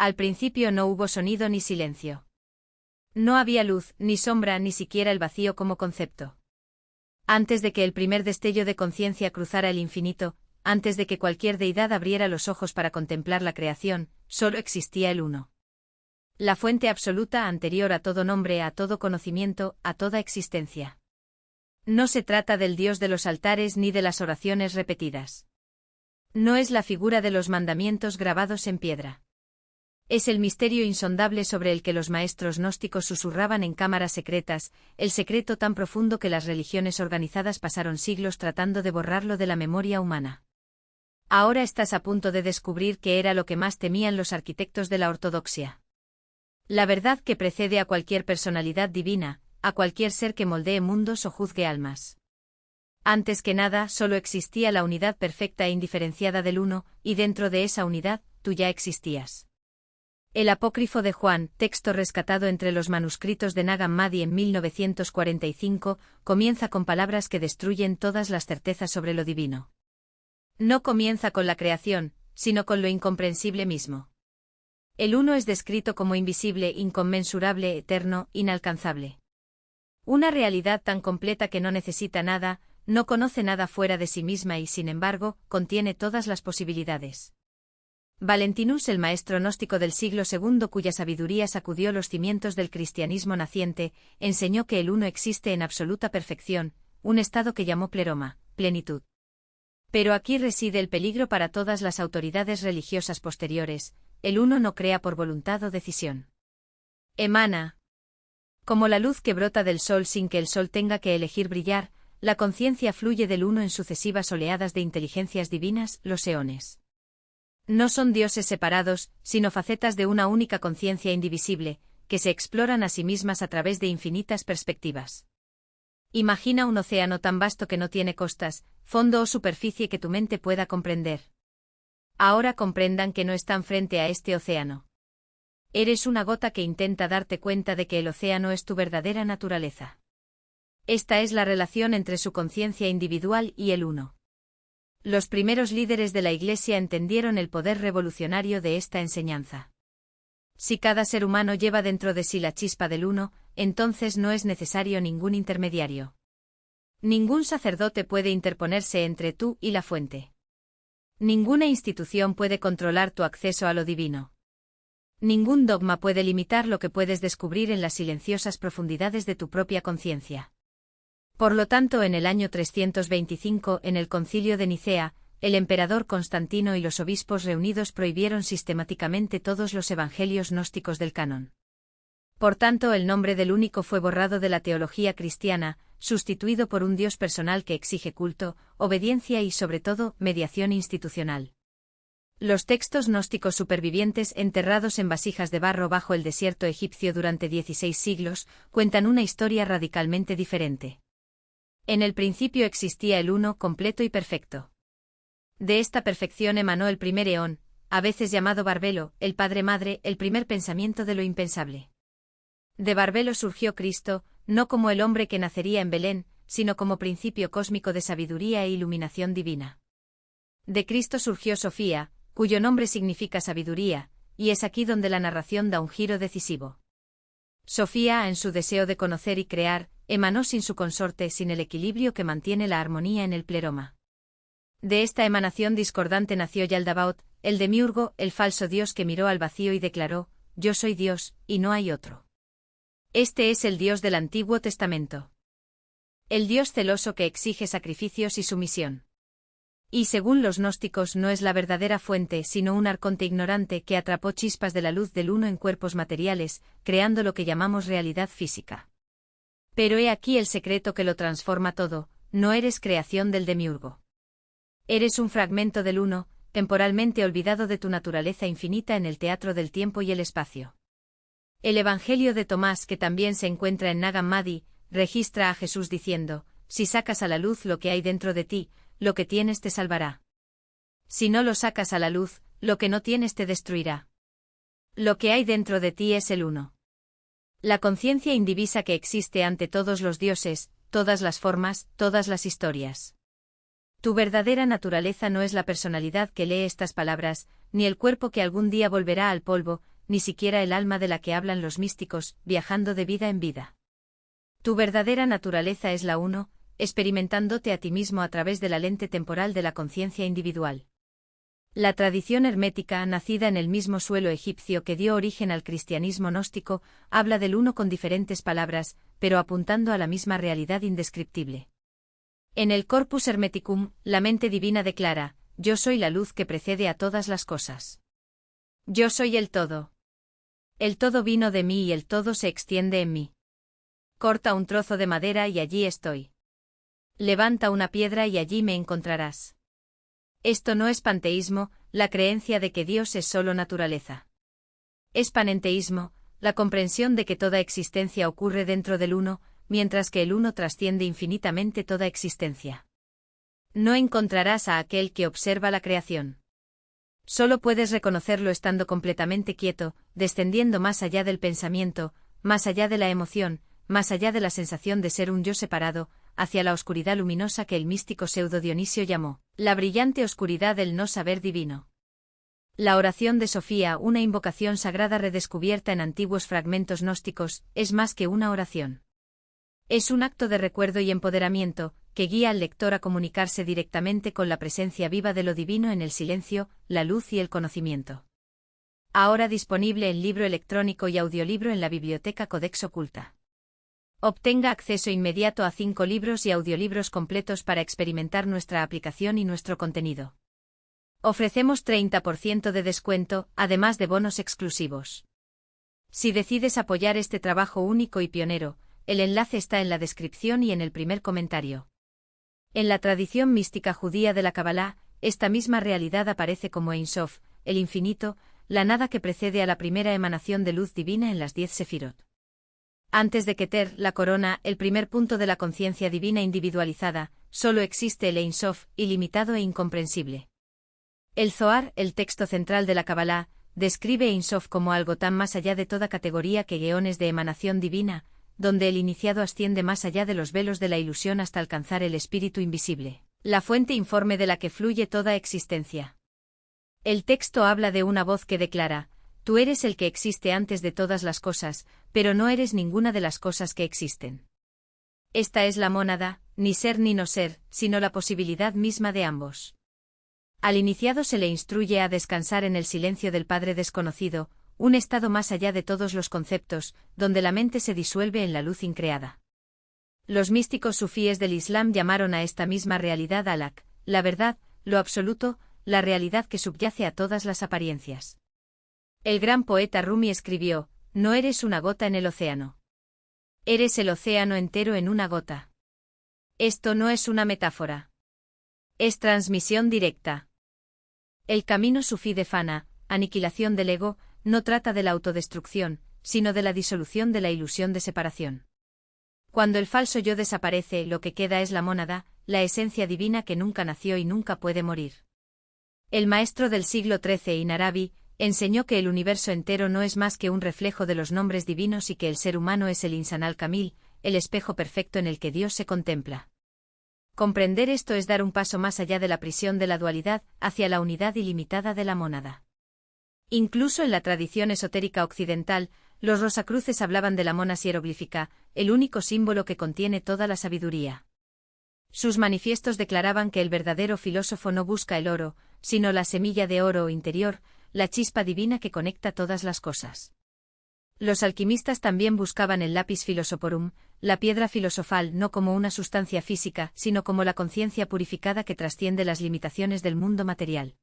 Al principio no hubo sonido ni silencio. No había luz, ni sombra, ni siquiera el vacío como concepto. Antes de que el primer destello de conciencia cruzara el infinito, antes de que cualquier deidad abriera los ojos para contemplar la creación, solo existía el Uno. La fuente absoluta anterior a todo nombre, a todo conocimiento, a toda existencia. No se trata del Dios de los altares ni de las oraciones repetidas. No es la figura de los mandamientos grabados en piedra. Es el misterio insondable sobre el que los maestros gnósticos susurraban en cámaras secretas, el secreto tan profundo que las religiones organizadas pasaron siglos tratando de borrarlo de la memoria humana. Ahora estás a punto de descubrir qué era lo que más temían los arquitectos de la ortodoxia. La verdad que precede a cualquier personalidad divina, a cualquier ser que moldee mundos o juzgue almas. Antes que nada, solo existía la unidad perfecta e indiferenciada del Uno, y dentro de esa unidad, tú ya existías. El apócrifo de Juan, texto rescatado entre los manuscritos de Nag Hammadi en 1945, comienza con palabras que destruyen todas las certezas sobre lo divino. No comienza con la creación, sino con lo incomprensible mismo. El Uno es descrito como invisible, inconmensurable, eterno, inalcanzable. Una realidad tan completa que no necesita nada, no conoce nada fuera de sí misma y, sin embargo, contiene todas las posibilidades. Valentinus, el maestro gnóstico del siglo II cuya sabiduría sacudió los cimientos del cristianismo naciente, enseñó que el Uno existe en absoluta perfección, un estado que llamó pleroma, plenitud. Pero aquí reside el peligro para todas las autoridades religiosas posteriores: el Uno no crea por voluntad o decisión. Emana. Como la luz que brota del sol sin que el sol tenga que elegir brillar, la conciencia fluye del Uno en sucesivas oleadas de inteligencias divinas, los eones. No son dioses separados, sino facetas de una única conciencia indivisible, que se exploran a sí mismas a través de infinitas perspectivas. Imagina un océano tan vasto que no tiene costas, fondo o superficie que tu mente pueda comprender. Ahora comprendan que no están frente a este océano. Eres una gota que intenta darte cuenta de que el océano es tu verdadera naturaleza. Esta es la relación entre su conciencia individual y el Uno. Los primeros líderes de la Iglesia entendieron el poder revolucionario de esta enseñanza. Si cada ser humano lleva dentro de sí la chispa del Uno, entonces no es necesario ningún intermediario. Ningún sacerdote puede interponerse entre tú y la fuente. Ninguna institución puede controlar tu acceso a lo divino. Ningún dogma puede limitar lo que puedes descubrir en las silenciosas profundidades de tu propia conciencia. Por lo tanto, en el año 325, en el Concilio de Nicea, el emperador Constantino y los obispos reunidos prohibieron sistemáticamente todos los evangelios gnósticos del canon. Por tanto, el nombre del único fue borrado de la teología cristiana, sustituido por un Dios personal que exige culto, obediencia y, sobre todo, mediación institucional. Los textos gnósticos supervivientes enterrados en vasijas de barro bajo el desierto egipcio durante 16 siglos, cuentan una historia radicalmente diferente. En el principio existía el Uno completo y perfecto. De esta perfección emanó el primer eón, a veces llamado Barbelo, el Padre-Madre, el primer pensamiento de lo impensable. De Barbelo surgió Cristo, no como el hombre que nacería en Belén, sino como principio cósmico de sabiduría e iluminación divina. De Cristo surgió Sofía, cuyo nombre significa sabiduría, y es aquí donde la narración da un giro decisivo. Sofía, en su deseo de conocer y crear, emanó sin su consorte, sin el equilibrio que mantiene la armonía en el pleroma. De esta emanación discordante nació Yaldabaoth, el demiurgo, el falso dios que miró al vacío y declaró: yo soy Dios, y no hay otro. Este es el Dios del Antiguo Testamento. El Dios celoso que exige sacrificios y sumisión. Y según los gnósticos no es la verdadera fuente sino un arconte ignorante que atrapó chispas de la luz del Uno en cuerpos materiales, creando lo que llamamos realidad física. Pero he aquí el secreto que lo transforma todo: no eres creación del demiurgo. Eres un fragmento del Uno, temporalmente olvidado de tu naturaleza infinita en el teatro del tiempo y el espacio. El Evangelio de Tomás, que también se encuentra en Nag Hammadi, registra a Jesús diciendo: si sacas a la luz lo que hay dentro de ti, lo que tienes te salvará. Si no lo sacas a la luz, lo que no tienes te destruirá. Lo que hay dentro de ti es el Uno. La conciencia indivisa que existe ante todos los dioses, todas las formas, todas las historias. Tu verdadera naturaleza no es la personalidad que lee estas palabras, ni el cuerpo que algún día volverá al polvo, ni siquiera el alma de la que hablan los místicos, viajando de vida en vida. Tu verdadera naturaleza es la uno, experimentándote a ti mismo a través de la lente temporal de la conciencia individual. La tradición hermética, nacida en el mismo suelo egipcio que dio origen al cristianismo gnóstico, habla del uno con diferentes palabras, pero apuntando a la misma realidad indescriptible. En el Corpus Hermeticum, la mente divina declara: yo soy la luz que precede a todas las cosas. Yo soy el todo. El todo vino de mí y el todo se extiende en mí. Corta un trozo de madera y allí estoy. Levanta una piedra y allí me encontrarás. Esto no es panteísmo, la creencia de que Dios es solo naturaleza. Es panenteísmo, la comprensión de que toda existencia ocurre dentro del uno, mientras que el uno trasciende infinitamente toda existencia. No encontrarás a aquel que observa la creación. Solo puedes reconocerlo estando completamente quieto, descendiendo más allá del pensamiento, más allá de la emoción, más allá de la sensación de ser un yo separado, hacia la oscuridad luminosa que el místico Pseudo Dionisio llamó la brillante oscuridad del no saber divino. La oración de Sofía, una invocación sagrada redescubierta en antiguos fragmentos gnósticos, es más que una oración. Es un acto de recuerdo y empoderamiento, que guía al lector a comunicarse directamente con la presencia viva de lo divino en el silencio, la luz y el conocimiento. Ahora disponible en libro electrónico y audiolibro en la biblioteca Codex Oculta. Obtenga acceso inmediato a 5 libros y audiolibros completos para experimentar nuestra aplicación y nuestro contenido. Ofrecemos 30% de descuento, además de bonos exclusivos. Si decides apoyar este trabajo único y pionero, el enlace está en la descripción y en el primer comentario. En la tradición mística judía de la Kabbalah, esta misma realidad aparece como Ein Sof, el infinito, la nada que precede a la primera emanación de luz divina en las 10 Sefirot. Antes de Keter, la corona, el primer punto de la conciencia divina individualizada, solo existe el Ein Sof, ilimitado e incomprensible. El Zohar, el texto central de la Kabbalah, describe Ein Sof como algo tan más allá de toda categoría que eones de emanación divina, donde el iniciado asciende más allá de los velos de la ilusión hasta alcanzar el espíritu invisible, la fuente informe de la que fluye toda existencia. El texto habla de una voz que declara: tú eres el que existe antes de todas las cosas, pero no eres ninguna de las cosas que existen. Esta es la mónada, ni ser ni no ser, sino la posibilidad misma de ambos. Al iniciado se le instruye a descansar en el silencio del Padre desconocido, un estado más allá de todos los conceptos, donde la mente se disuelve en la luz increada. Los místicos sufíes del Islam llamaron a esta misma realidad al-Haq, la verdad, lo absoluto, la realidad que subyace a todas las apariencias. El gran poeta Rumi escribió: no eres una gota en el océano. Eres el océano entero en una gota. Esto no es una metáfora. Es transmisión directa. El camino sufí de Fana, aniquilación del ego, no trata de la autodestrucción, sino de la disolución de la ilusión de separación. Cuando el falso yo desaparece, lo que queda es la mónada, la esencia divina que nunca nació y nunca puede morir. El maestro del siglo XIII, Ibn Arabi, enseñó que el universo entero no es más que un reflejo de los nombres divinos y que el ser humano es el Insan al-Kamil, el espejo perfecto en el que Dios se contempla. Comprender esto es dar un paso más allá de la prisión de la dualidad, hacia la unidad ilimitada de la mónada. Incluso en la tradición esotérica occidental, los rosacruces hablaban de la monas hieroglífica, el único símbolo que contiene toda la sabiduría. Sus manifiestos declaraban que el verdadero filósofo no busca el oro, sino la semilla de oro interior, la chispa divina que conecta todas las cosas. Los alquimistas también buscaban el lapis philosophorum, la piedra filosofal no como una sustancia física, sino como la conciencia purificada que trasciende las limitaciones del mundo material.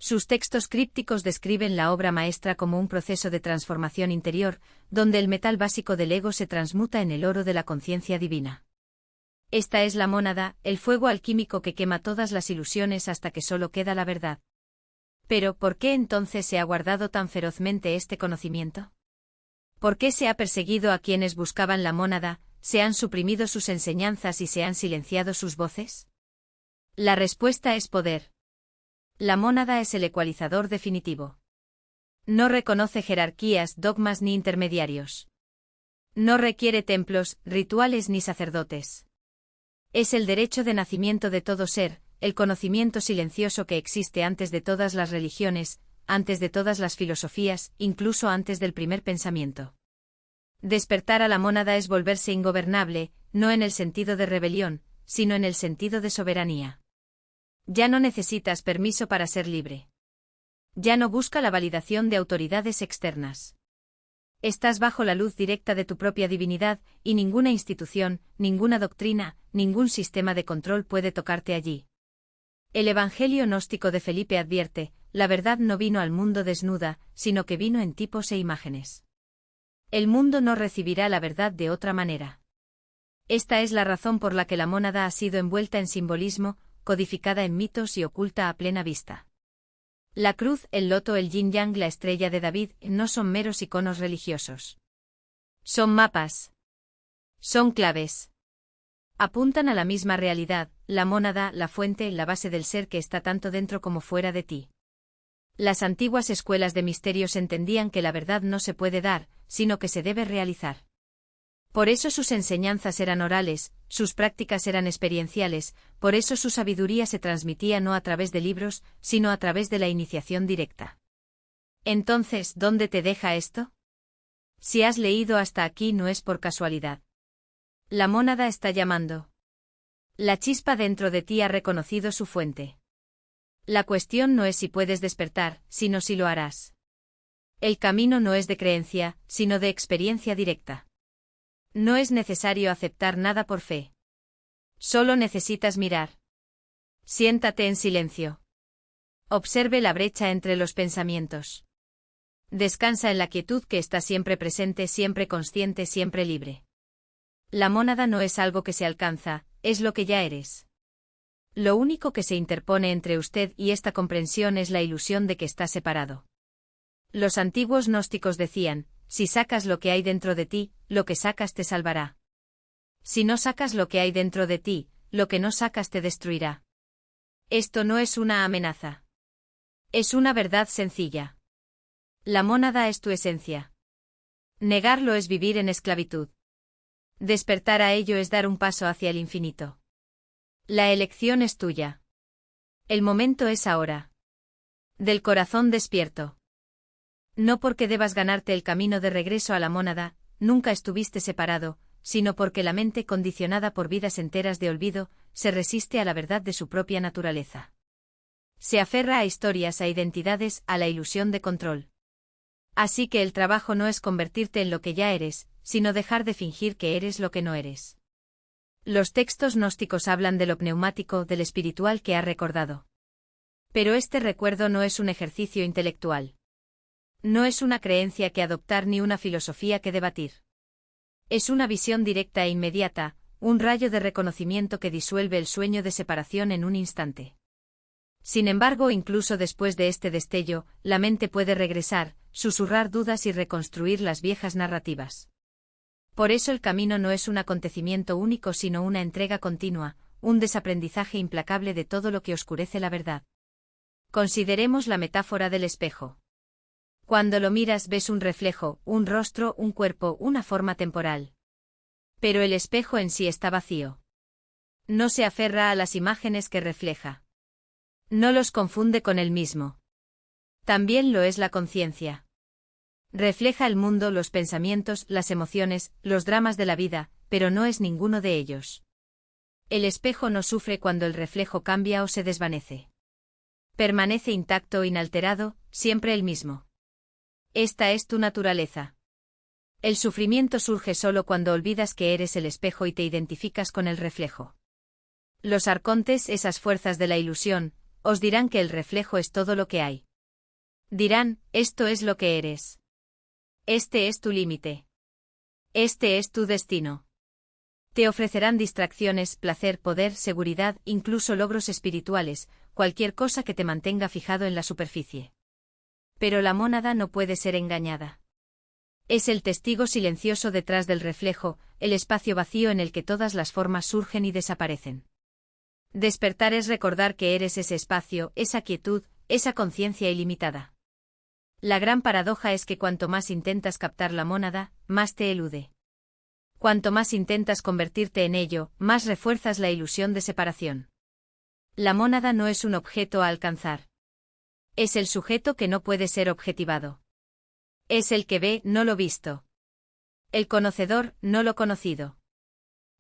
Sus textos crípticos describen la obra maestra como un proceso de transformación interior, donde el metal básico del ego se transmuta en el oro de la conciencia divina. Esta es la mónada, el fuego alquímico que quema todas las ilusiones hasta que solo queda la verdad. Pero, ¿por qué entonces se ha guardado tan ferozmente este conocimiento? ¿Por qué se ha perseguido a quienes buscaban la mónada, se han suprimido sus enseñanzas y se han silenciado sus voces? La respuesta es poder. La mónada es el ecualizador definitivo. No reconoce jerarquías, dogmas ni intermediarios. No requiere templos, rituales ni sacerdotes. Es el derecho de nacimiento de todo ser, el conocimiento silencioso que existe antes de todas las religiones, antes de todas las filosofías, incluso antes del primer pensamiento. Despertar a la mónada es volverse ingobernable, no en el sentido de rebelión, sino en el sentido de soberanía. Ya no necesitas permiso para ser libre. Ya no busca la validación de autoridades externas. Estás bajo la luz directa de tu propia divinidad, y ninguna institución, ninguna doctrina, ningún sistema de control puede tocarte allí. El Evangelio gnóstico de Felipe advierte, la verdad no vino al mundo desnuda, sino que vino en tipos e imágenes. El mundo no recibirá la verdad de otra manera. Esta es la razón por la que la mónada ha sido envuelta en simbolismo, codificada en mitos y oculta a plena vista. La cruz, el loto, el yin-yang, la estrella de David, no son meros iconos religiosos. Son mapas. Son claves. Apuntan a la misma realidad, la mónada, la fuente, la base del ser que está tanto dentro como fuera de ti. Las antiguas escuelas de misterios entendían que la verdad no se puede dar, sino que se debe realizar. Por eso sus enseñanzas eran orales, sus prácticas eran experienciales, por eso su sabiduría se transmitía no a través de libros, sino a través de la iniciación directa. Entonces, ¿dónde te deja esto? Si has leído hasta aquí no es por casualidad. La mónada está llamando. La chispa dentro de ti ha reconocido su fuente. La cuestión no es si puedes despertar, sino si lo harás. El camino no es de creencia, sino de experiencia directa. No es necesario aceptar nada por fe. Solo necesitas mirar. Siéntate en silencio. Observe la brecha entre los pensamientos. Descansa en la quietud que está siempre presente, siempre consciente, siempre libre. La mónada no es algo que se alcanza, es lo que ya eres. Lo único que se interpone entre usted y esta comprensión es la ilusión de que está separado. Los antiguos gnósticos decían, si sacas lo que hay dentro de ti, lo que sacas te salvará. Si no sacas lo que hay dentro de ti, lo que no sacas te destruirá. Esto no es una amenaza. Es una verdad sencilla. La mónada es tu esencia. Negarlo es vivir en esclavitud. Despertar a ello es dar un paso hacia el infinito. La elección es tuya. El momento es ahora. Del corazón despierto. No porque debas ganarte el camino de regreso a la mónada, nunca estuviste separado, sino porque la mente condicionada por vidas enteras de olvido, se resiste a la verdad de su propia naturaleza. Se aferra a historias, a identidades, a la ilusión de control. Así que el trabajo no es convertirte en lo que ya eres, sino dejar de fingir que eres lo que no eres. Los textos gnósticos hablan de lo pneumático, del espiritual que ha recordado. Pero este recuerdo no es un ejercicio intelectual. No es una creencia que adoptar ni una filosofía que debatir. Es una visión directa e inmediata, un rayo de reconocimiento que disuelve el sueño de separación en un instante. Sin embargo, incluso después de este destello, la mente puede regresar, susurrar dudas y reconstruir las viejas narrativas. Por eso el camino no es un acontecimiento único sino una entrega continua, un desaprendizaje implacable de todo lo que oscurece la verdad. Consideremos la metáfora del espejo. Cuando lo miras ves un reflejo, un rostro, un cuerpo, una forma temporal. Pero el espejo en sí está vacío. No se aferra a las imágenes que refleja. No los confunde con él mismo. También lo es la conciencia. Refleja el mundo, los pensamientos, las emociones, los dramas de la vida, pero no es ninguno de ellos. El espejo no sufre cuando el reflejo cambia o se desvanece. Permanece intacto, inalterado, siempre el mismo. Esta es tu naturaleza. El sufrimiento surge solo cuando olvidas que eres el espejo y te identificas con el reflejo. Los arcontes, esas fuerzas de la ilusión, os dirán que el reflejo es todo lo que hay. Dirán, esto es lo que eres. Este es tu límite. Este es tu destino. Te ofrecerán distracciones, placer, poder, seguridad, incluso logros espirituales, cualquier cosa que te mantenga fijado en la superficie. Pero la mónada no puede ser engañada. Es el testigo silencioso detrás del reflejo, el espacio vacío en el que todas las formas surgen y desaparecen. Despertar es recordar que eres ese espacio, esa quietud, esa conciencia ilimitada. La gran paradoja es que cuanto más intentas captar la mónada, más te elude. Cuanto más intentas convertirte en ello, más refuerzas la ilusión de separación. La mónada no es un objeto a alcanzar. Es el sujeto que no puede ser objetivado. Es el que ve, no lo visto. El conocedor, no lo conocido.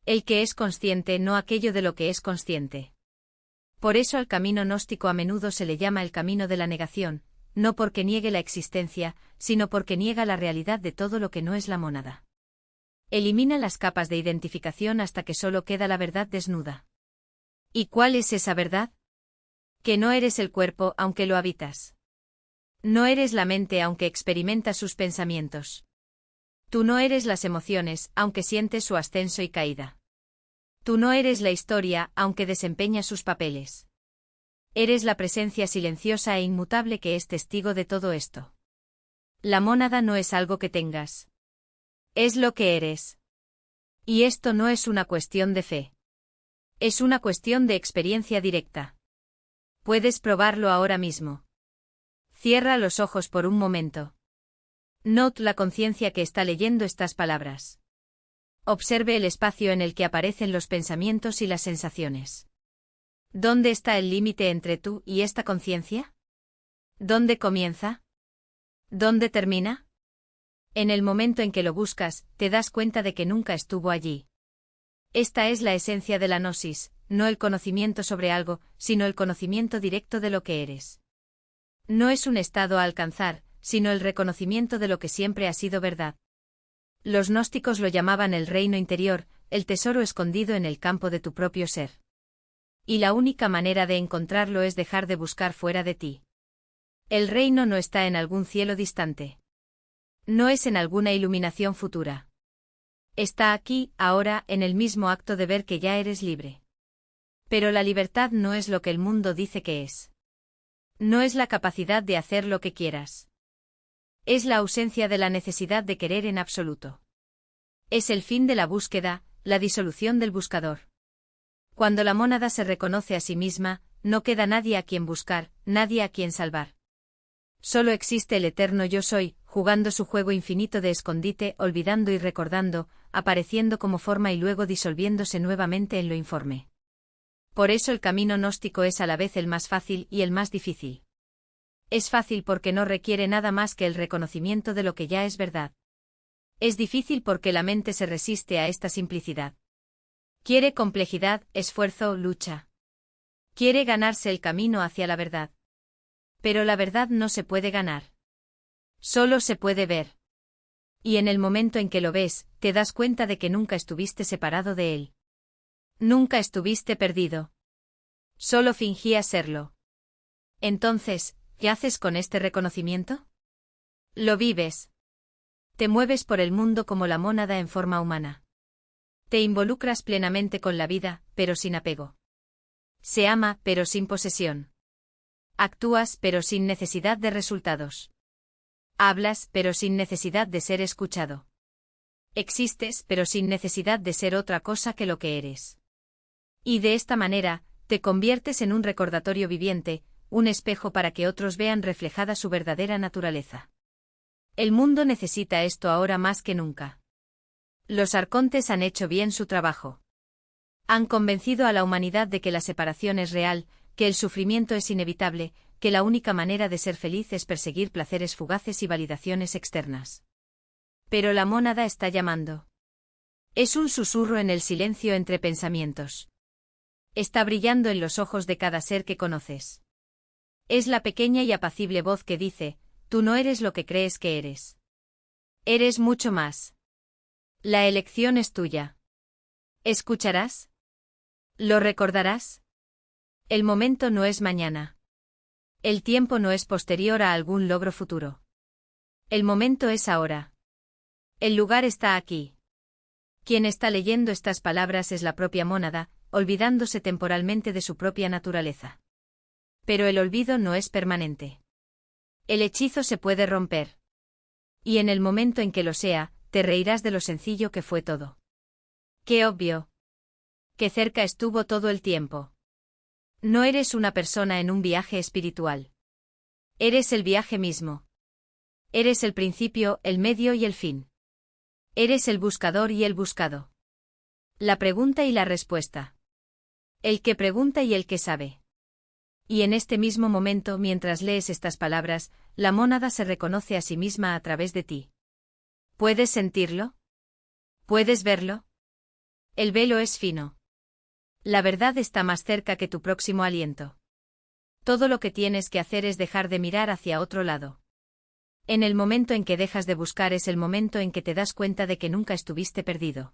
El que es consciente, no aquello de lo que es consciente. Por eso al camino gnóstico a menudo se le llama el camino de la negación, no porque niegue la existencia, sino porque niega la realidad de todo lo que no es la mónada. Elimina las capas de identificación hasta que solo queda la verdad desnuda. ¿Y cuál es esa verdad? Que no eres el cuerpo aunque lo habitas. No eres la mente aunque experimentas sus pensamientos. Tú no eres las emociones aunque sientes su ascenso y caída. Tú no eres la historia aunque desempeñas sus papeles. Eres la presencia silenciosa e inmutable que es testigo de todo esto. La mónada no es algo que tengas. Es lo que eres. Y esto no es una cuestión de fe. Es una cuestión de experiencia directa. Puedes probarlo ahora mismo. Cierra los ojos por un momento. Note la conciencia que está leyendo estas palabras. Observe el espacio en el que aparecen los pensamientos y las sensaciones. ¿Dónde está el límite entre tú y esta conciencia? ¿Dónde comienza? ¿Dónde termina? En el momento en que lo buscas, te das cuenta de que nunca estuvo allí. Esta es la esencia de la gnosis, no el conocimiento sobre algo, sino el conocimiento directo de lo que eres. No es un estado a alcanzar, sino el reconocimiento de lo que siempre ha sido verdad. Los gnósticos lo llamaban el reino interior, el tesoro escondido en el campo de tu propio ser. Y la única manera de encontrarlo es dejar de buscar fuera de ti. El reino no está en algún cielo distante. No es en alguna iluminación futura. Está aquí, ahora, en el mismo acto de ver que ya eres libre. Pero la libertad no es lo que el mundo dice que es. No es la capacidad de hacer lo que quieras. Es la ausencia de la necesidad de querer en absoluto. Es el fin de la búsqueda, la disolución del buscador. Cuando la mónada se reconoce a sí misma, no queda nadie a quien buscar, nadie a quien salvar. Solo existe el eterno yo soy, jugando su juego infinito de escondite, olvidando y recordando, apareciendo como forma y luego disolviéndose nuevamente en lo informe. Por eso el camino gnóstico es a la vez el más fácil y el más difícil. Es fácil porque no requiere nada más que el reconocimiento de lo que ya es verdad. Es difícil porque la mente se resiste a esta simplicidad. Quiere complejidad, esfuerzo, lucha. Quiere ganarse el camino hacia la verdad. Pero la verdad no se puede ganar. Solo se puede ver. Y en el momento en que lo ves, te das cuenta de que nunca estuviste separado de él. Nunca estuviste perdido. Solo fingías serlo. Entonces, ¿qué haces con este reconocimiento? Lo vives. Te mueves por el mundo como la mónada en forma humana. Te involucras plenamente con la vida, pero sin apego. Se ama, pero sin posesión. Actúas, pero sin necesidad de resultados. Hablas, pero sin necesidad de ser escuchado. Existes, pero sin necesidad de ser otra cosa que lo que eres. Y de esta manera, te conviertes en un recordatorio viviente, un espejo para que otros vean reflejada su verdadera naturaleza. El mundo necesita esto ahora más que nunca. Los arcontes han hecho bien su trabajo. Han convencido a la humanidad de que la separación es real, que el sufrimiento es inevitable, que la única manera de ser feliz es perseguir placeres fugaces y validaciones externas. Pero la mónada está llamando. Es un susurro en el silencio entre pensamientos. Está brillando en los ojos de cada ser que conoces. Es la pequeña y apacible voz que dice, tú no eres lo que crees que eres. Eres mucho más. La elección es tuya. ¿Escucharás? ¿Lo recordarás? El momento no es mañana. El tiempo no es posterior a algún logro futuro. El momento es ahora. El lugar está aquí. Quien está leyendo estas palabras es la propia mónada, olvidándose temporalmente de su propia naturaleza. Pero el olvido no es permanente. El hechizo se puede romper. Y en el momento en que lo sea, te reirás de lo sencillo que fue todo. ¡Qué obvio! ¡Qué cerca estuvo todo el tiempo! No eres una persona en un viaje espiritual. Eres el viaje mismo. Eres el principio, el medio y el fin. Eres el buscador y el buscado. La pregunta y la respuesta. El que pregunta y el que sabe. Y en este mismo momento, mientras lees estas palabras, la mónada se reconoce a sí misma a través de ti. ¿Puedes sentirlo? ¿Puedes verlo? El velo es fino. La verdad está más cerca que tu próximo aliento. Todo lo que tienes que hacer es dejar de mirar hacia otro lado. En el momento en que dejas de buscar es el momento en que te das cuenta de que nunca estuviste perdido.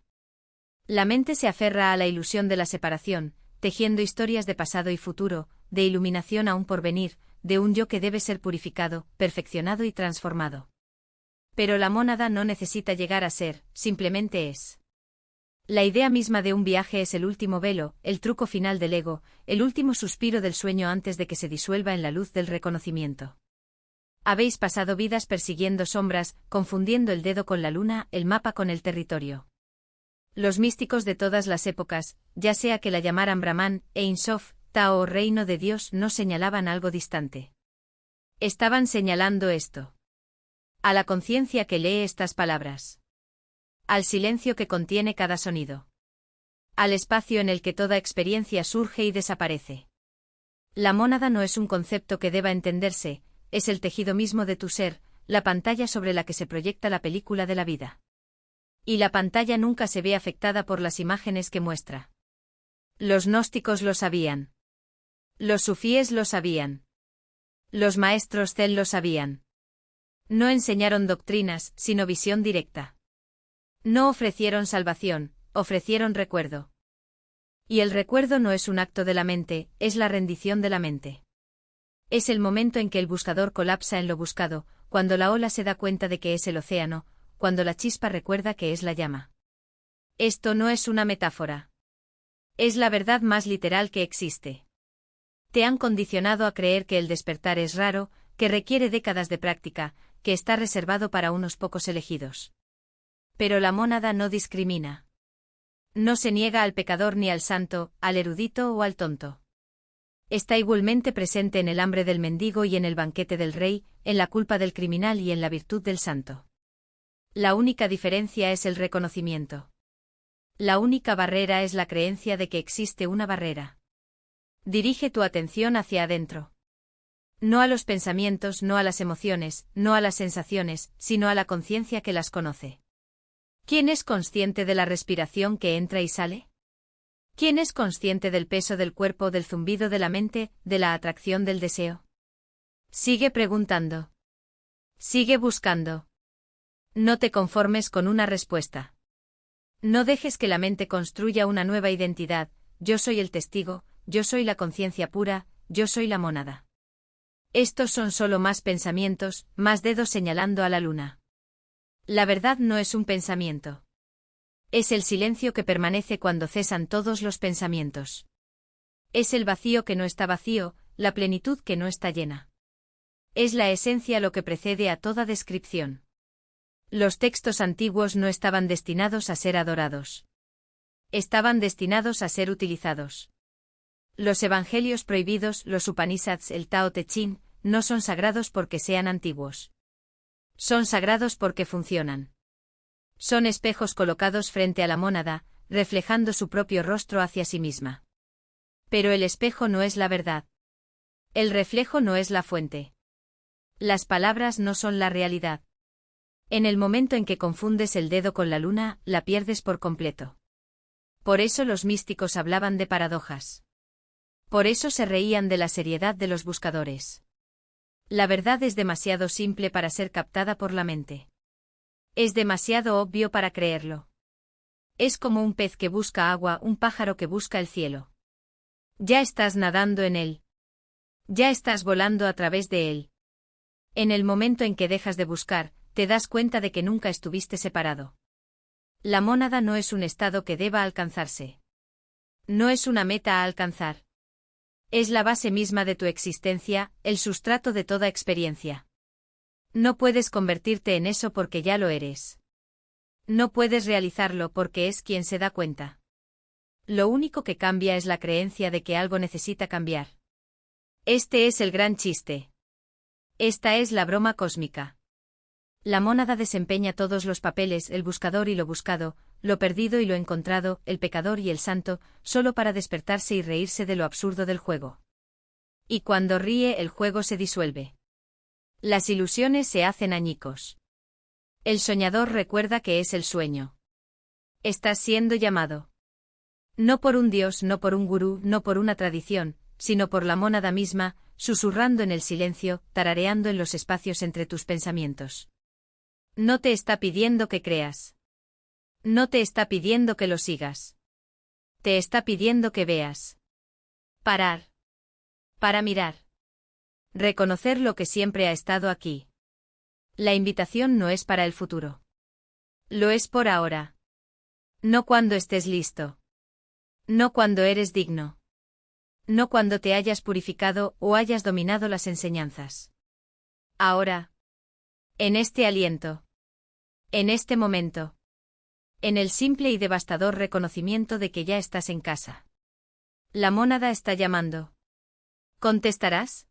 La mente se aferra a la ilusión de la separación, tejiendo historias de pasado y futuro, de iluminación aún por venir, de un yo que debe ser purificado, perfeccionado y transformado. Pero la mónada no necesita llegar a ser, simplemente es. La idea misma de un viaje es el último velo, el truco final del ego, el último suspiro del sueño antes de que se disuelva en la luz del reconocimiento. Habéis pasado vidas persiguiendo sombras, confundiendo el dedo con la luna, el mapa con el territorio. Los místicos de todas las épocas, ya sea que la llamaran Brahman, Ein Sof, Tao o Reino de Dios, no señalaban algo distante. Estaban señalando esto. A la conciencia que lee estas palabras. Al silencio que contiene cada sonido. Al espacio en el que toda experiencia surge y desaparece. La mónada no es un concepto que deba entenderse, es el tejido mismo de tu ser, la pantalla sobre la que se proyecta la película de la vida. Y la pantalla nunca se ve afectada por las imágenes que muestra. Los gnósticos lo sabían. Los sufíes lo sabían. Los maestros zen lo sabían. No enseñaron doctrinas, sino visión directa. No ofrecieron salvación, ofrecieron recuerdo. Y el recuerdo no es un acto de la mente, es la rendición de la mente. Es el momento en que el buscador colapsa en lo buscado, cuando la ola se da cuenta de que es el océano, cuando la chispa recuerda que es la llama. Esto no es una metáfora. Es la verdad más literal que existe. Te han condicionado a creer que el despertar es raro, que requiere décadas de práctica, que está reservado para unos pocos elegidos. Pero la mónada no discrimina. No se niega al pecador ni al santo, al erudito o al tonto. Está igualmente presente en el hambre del mendigo y en el banquete del rey, en la culpa del criminal y en la virtud del santo. La única diferencia es el reconocimiento. La única barrera es la creencia de que existe una barrera. Dirige tu atención hacia adentro. No a los pensamientos, no a las emociones, no a las sensaciones, sino a la conciencia que las conoce. ¿Quién es consciente de la respiración que entra y sale? ¿Quién es consciente del peso del cuerpo, del zumbido de la mente, de la atracción del deseo? Sigue preguntando. Sigue buscando. No te conformes con una respuesta. No dejes que la mente construya una nueva identidad, yo soy el testigo, yo soy la conciencia pura, yo soy la mónada. Estos son solo más pensamientos, más dedos señalando a la luna. La verdad no es un pensamiento. Es el silencio que permanece cuando cesan todos los pensamientos. Es el vacío que no está vacío, la plenitud que no está llena. Es la esencia lo que precede a toda descripción. Los textos antiguos no estaban destinados a ser adorados. Estaban destinados a ser utilizados. Los evangelios prohibidos, los Upanishads, el Tao Te Ching, no son sagrados porque sean antiguos. Son sagrados porque funcionan. Son espejos colocados frente a la mónada, reflejando su propio rostro hacia sí misma. Pero el espejo no es la verdad. El reflejo no es la fuente. Las palabras no son la realidad. En el momento en que confundes el dedo con la luna, la pierdes por completo. Por eso los místicos hablaban de paradojas. Por eso se reían de la seriedad de los buscadores. La verdad es demasiado simple para ser captada por la mente. Es demasiado obvio para creerlo. Es como un pez que busca agua, un pájaro que busca el cielo. Ya estás nadando en él. Ya estás volando a través de él. En el momento en que dejas de buscar, te das cuenta de que nunca estuviste separado. La mónada no es un estado que deba alcanzarse. No es una meta a alcanzar. Es la base misma de tu existencia, el sustrato de toda experiencia. No puedes convertirte en eso porque ya lo eres. No puedes realizarlo porque es quien se da cuenta. Lo único que cambia es la creencia de que algo necesita cambiar. Este es el gran chiste. Esta es la broma cósmica. La mónada desempeña todos los papeles, el buscador y lo buscado, lo perdido y lo encontrado, el pecador y el santo, solo para despertarse y reírse de lo absurdo del juego. Y cuando ríe el juego se disuelve. Las ilusiones se hacen añicos. El soñador recuerda que es el sueño. Estás siendo llamado. No por un dios, no por un gurú, no por una tradición, sino por la mónada misma, susurrando en el silencio, tarareando en los espacios entre tus pensamientos. No te está pidiendo que creas. No te está pidiendo que lo sigas. Te está pidiendo que veas. Parar. Para mirar. Reconocer lo que siempre ha estado aquí. La invitación no es para el futuro. Lo es por ahora. No cuando estés listo. No cuando eres digno. No cuando te hayas purificado o hayas dominado las enseñanzas. Ahora. En este aliento. En este momento. En el simple y devastador reconocimiento de que ya estás en casa. La mónada está llamando. ¿Contestarás?